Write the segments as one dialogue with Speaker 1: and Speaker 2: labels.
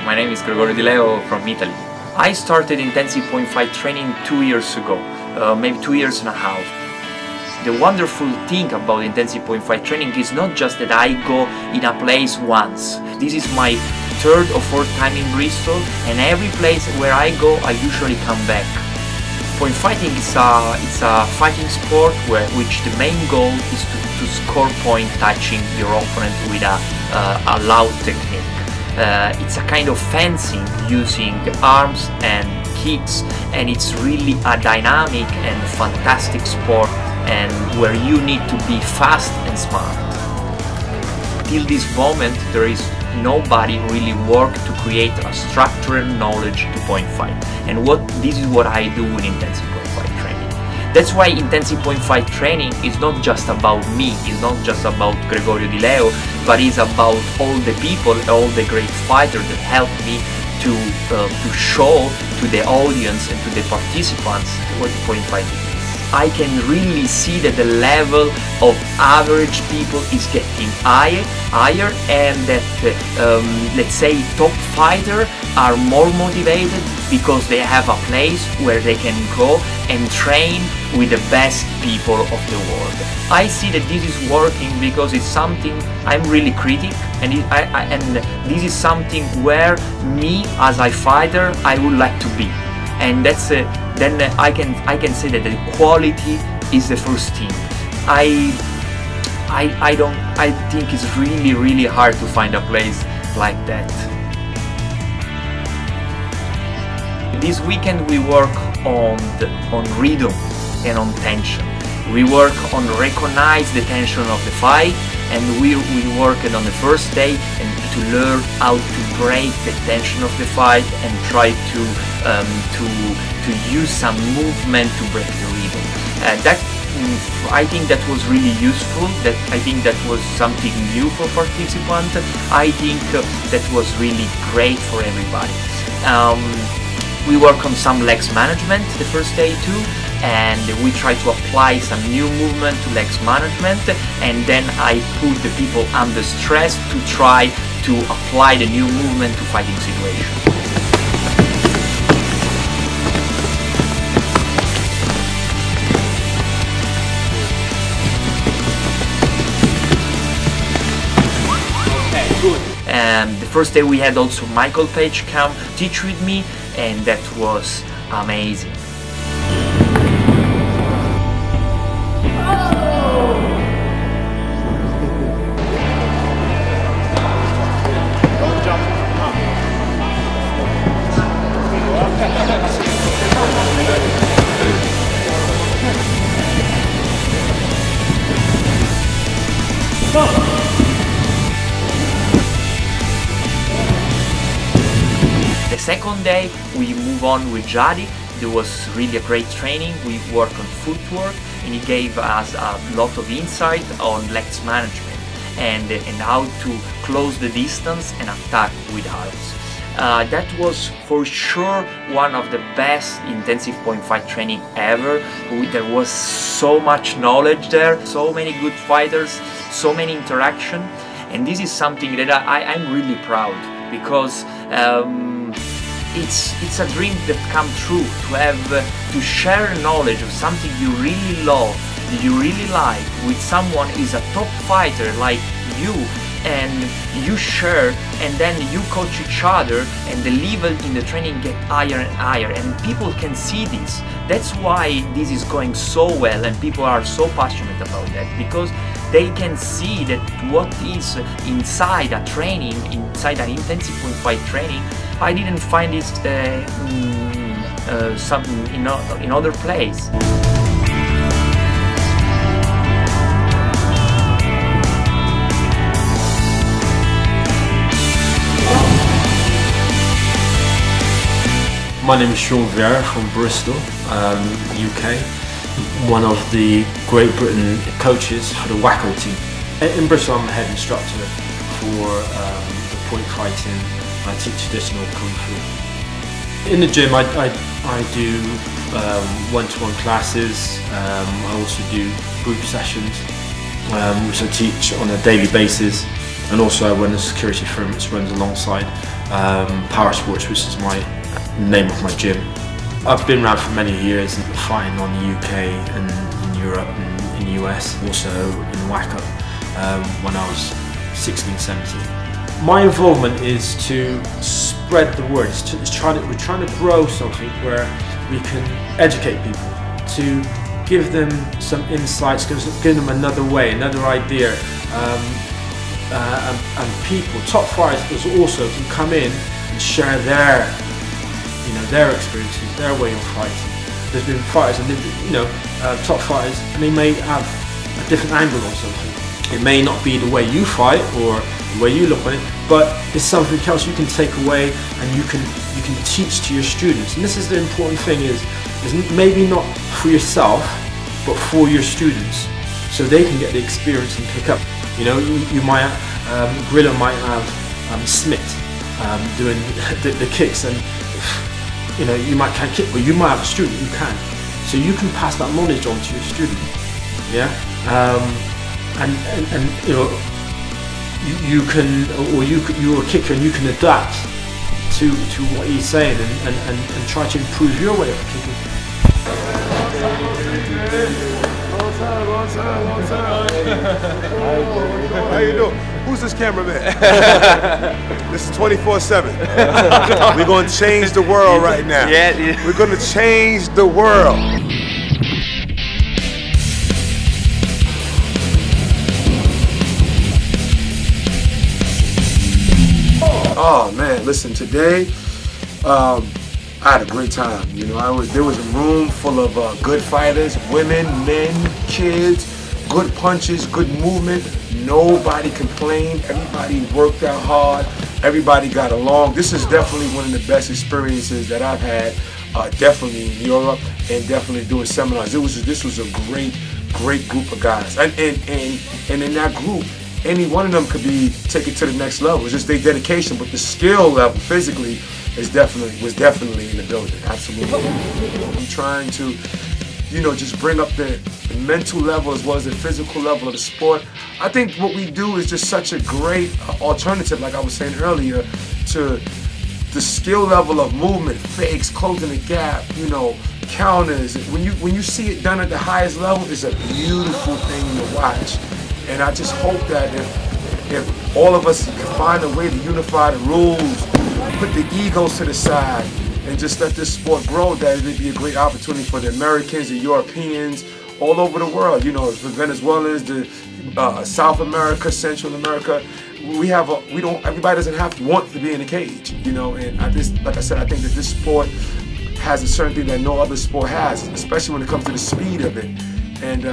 Speaker 1: my name is Gregorio Di Leo from Italy. I started intensive point fight training 2 years ago, maybe 2 years and a half. The wonderful thing about intensive point fight training is not just that I go in a place once. This is my third or fourth time in Bristol, and every place where I go I usually come back. Point fighting is a fighting sport which the main goal is to score point touching your opponent with a loud technique. It's a kind of fencing using arms and kicks, and it's really a dynamic and fantastic sport, and where you need to be fast and smart. Till this moment there is nobody really worked to create a structured knowledge to point fight, and this is what I do in intensive point fight training. That's why intensive point fight training is not just about me, it's not just about Gregorio Di Leo, but it's about all the people, all the great fighters that help me to show to the audience and to the participants what point fighting is. I can really see that the level of average people is getting higher, and that let's say top fighters are more motivated because they have a place where they can go and train with the best people of the world. I see that this is working because it's something I'm really critic, and this is something where me as a fighter I would like to be, and that's then I can say that the quality is the first thing. I think it's really hard to find a place like that. This weekend we work on rhythm and on tension. We work on recognize the tension of the fight, and we worked on the first day and to learn how to break the tension of the fight and try to use some movement to break the rhythm. I think that was really useful. I think that was something new for participants. I think that was really great for everybody. We work on some legs management the first day too, and we try to apply some new movement to legs management, and then I put the people under stress to try to apply the new movement to fighting situations. The first day we had also Michael Page come teach with me, and that was amazing. The second day we move on with Jadi. There was really a great training. We worked on footwork, and he gave us a lot of insight on legs management and how to close the distance and attack with arms. That was for sure one of the best intensive point fight training ever. There was so much knowledge there, so many good fighters, so many interaction, and this is something that I'm really proud, because it's a dream that come true to share knowledge of something you really love, that you really like, with someone who is a top fighter like you, and you share, and then you coach each other, and the level in the training get higher and higher, and people can see this. That's why this is going so well, and people are so passionate about that, because they can see that what is inside a training, inside an intensive point fight training, I didn't find it in other place.
Speaker 2: My name is Sean Veira from Bristol, UK. One of the Great Britain coaches for the Wacko team. In Bristol I'm a head instructor for the point fighting. I teach traditional Kung Fu. In the gym I do one-to-one classes. I also do group sessions, which I teach on a daily basis. and also I run a security firm which runs alongside Power Sports, which is my name of my gym. I've been around for many years, fighting on the UK and in Europe and in the US, also in WACO when I was 16, 17. My involvement is to spread the word. We're trying to grow something where we can educate people, to give them some insights, give them another way, another idea, and people, top fighters also can come in and share their, their experiences, their way of fighting. There's been fighters and top fighters, and they may have a different angle on something. It may not be the way you fight or the way you look on it, but it's something else you can take away and you can teach to your students. And this is the important thing: is maybe not for yourself, but for your students, so they can get the experience and pick up. You might Grillo might have Smith doing the kicks, and you might can't kick, but you might have a student who can. So you can pass that knowledge on to your student. Yeah, you can, or you're a kicker and you can adapt to what he's saying and try to improve your way of kicking. Long time. How you doing? Who's this cameraman? This is 24/7. We're gonna change the world right now. Yeah. We're gonna change the world. Oh man, listen, today I had a great time. There was a room full of good fighters, women, men, kids, good punches, good movement. Nobody complained. Everybody worked out hard. Everybody got along. This is definitely one of the best experiences that I've had, definitely in Europe and definitely doing seminars. This was a great group of guys, and in that group, any one of them could be taken to the next level. It's just their dedication, but the skill level physically was definitely in the building. Absolutely. I'm trying to, just bring up the mental level as well as the physical level of the sport. I think what we do is just such a great alternative, like I was saying earlier, to the skill level of movement, fakes, closing the gap, counters. When you see it done at the highest level, it's a beautiful thing to watch. And I just hope that if all of us can find a way to unify the rules, put the egos to the side, and just let this sport grow, that it'd be a great opportunity for the Americans, the Europeans, all over the world. For Venezuelans, the South America, Central America. Everybody doesn't have to want to be in a cage, and like I said, I think that this sport has a certain thing that no other sport has, especially when it comes to the speed of it. And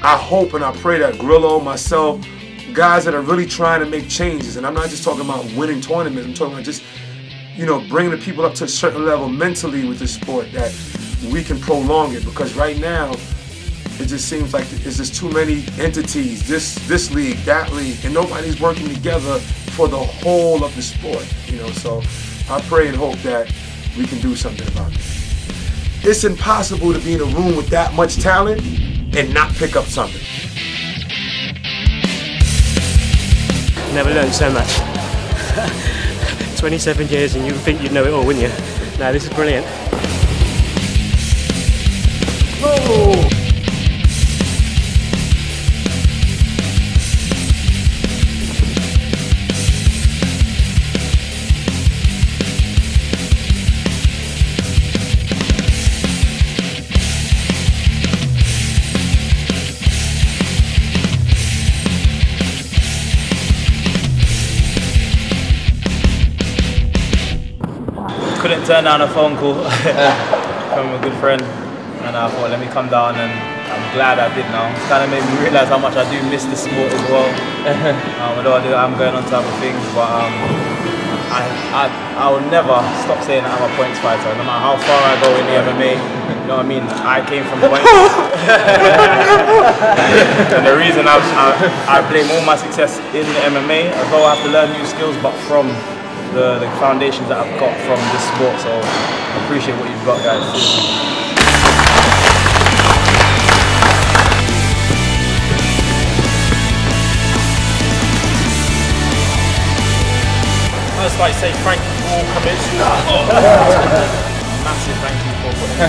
Speaker 2: I hope and I pray that Grillo, myself, guys that are really trying to make changes, and I'm not just talking about winning tournaments, I'm talking about just, bringing the people up to a certain level mentally with this sport, that we can prolong it, because right now, it just seems like it's just too many entities, this league, that league, and nobody's working together for the whole of the sport, so I pray and hope that we can do something about it. It's impossible to be in a room with that much talent and not pick up something.
Speaker 3: Never learned so much. 27 years and you think you'd know it all, wouldn't you? No, this is brilliant. Oh.
Speaker 4: Couldn't turn down a phone call from a good friend, and I thought, let me come down, and I'm glad I did now. It's kind of made me realise how much I do miss the sport as well. Although I'm going on to other things, but I will never stop saying that I'm a points fighter, no matter how far I go in the MMA. You know what I mean? I came from points. And the reason I blame all my success in the MMA, although I have to learn new skills, but from the foundations that I've got from this sport, so I appreciate what you've got, guys.
Speaker 2: like to say thank you for all coming.
Speaker 4: Massive thank you for putting it.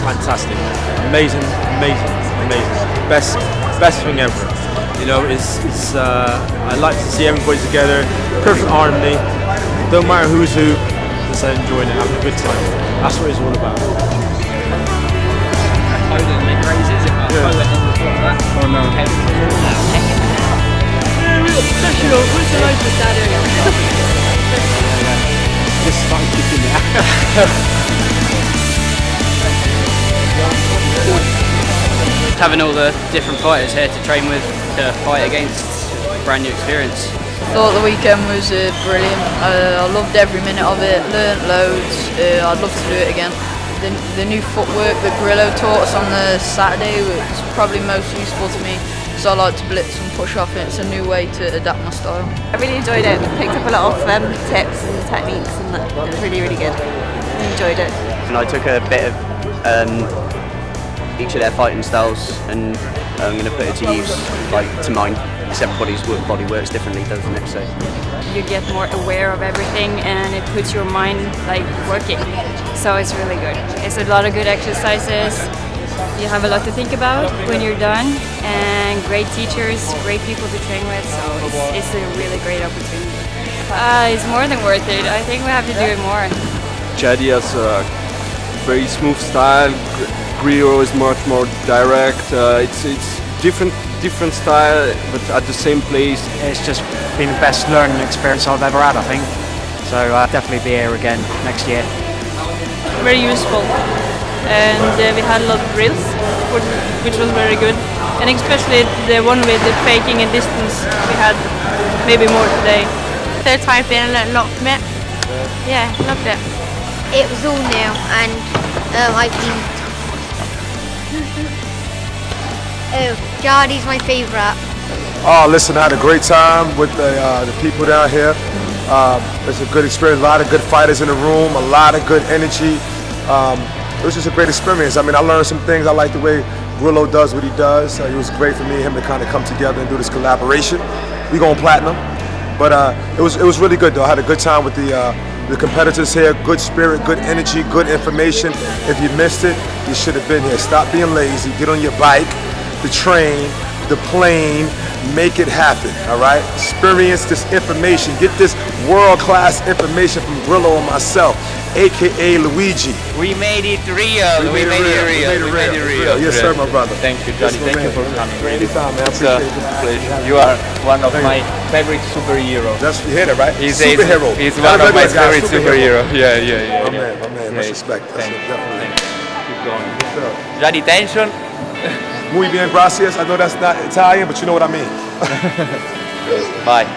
Speaker 2: Fantastic, amazing, amazing, amazing. Best thing ever. You know, I like to see everybody together, perfect harmony. Don't matter who's who, just enjoying it, having a good time. That's what it's all about.
Speaker 4: Oh no.
Speaker 2: Just started kicking it.
Speaker 5: Having all the different fighters here to train with to fight against, brand new experience.
Speaker 6: Thought the weekend was brilliant. I loved every minute of it, learnt loads. I'd love to do it again. The new footwork that Gregorio taught us on the Saturday was probably most useful to me, so I like to blitz and push off, and it's a new way to adapt my style.
Speaker 7: I really enjoyed it, picked up a lot of tips and techniques, and that was really, really good. I enjoyed it.
Speaker 5: And I took a bit of each of their fighting styles, and I'm going to put it to use, like to mine. Because everybody's body works differently, doesn't it? So
Speaker 8: you get more aware of everything, and it puts your mind like working. So it's really good. It's a lot of good exercises. You have a lot to think about when you're done, and great teachers, great people to train with. So it's a really great opportunity. It's more than worth it. I think we have to do it more.
Speaker 9: Jadi has a very smooth style. Gregorio is much more direct. It's different style, but at the same place.
Speaker 3: It's just been the best learning experience I've ever had, I think. So I'll definitely be here again next year.
Speaker 8: Very useful, and we had a lot of drills, which was very good. And especially the one with the faking and distance, we had maybe more today.
Speaker 7: Third time being a lot from it. Yeah, loved it.
Speaker 10: It was all new, and I've been. Oh, Jardy's my favourite.
Speaker 11: Oh, listen, I had a great time with the people down here. It's a good experience, a lot of good fighters in the room, a lot of good energy. It was just a great experience. I mean, I learned some things. I like the way Gregorio does what he does. It was great for me and him to kind of come together and do this collaboration. We going platinum, but it was really good though. I had a good time with the competitors here. Good spirit, good energy, good information. If you missed it, you should have been here. Stop being lazy. Get on your bike, the train, the plane, make it happen, all right? Experience this information. Get this world-class information from Gregorio and myself, a.k.a. Luigi.
Speaker 5: We made it real. We made it real.
Speaker 11: Yes, sir, my brother.
Speaker 4: Thank you, Johnny. Thank you for coming.
Speaker 11: Anytime, man. I appreciate it.
Speaker 4: You are one of my favorite superheroes.
Speaker 11: That's, you hear it, right?
Speaker 4: He's
Speaker 11: superhero.
Speaker 4: He's one of my favorite superheroes. Yeah.
Speaker 11: My man. Much respect. That's it, definitely.
Speaker 4: Keep going.
Speaker 5: Johnny, Tention.
Speaker 11: Muy bien, gracias. I know that's not Italian, but you know what I mean.
Speaker 5: Bye.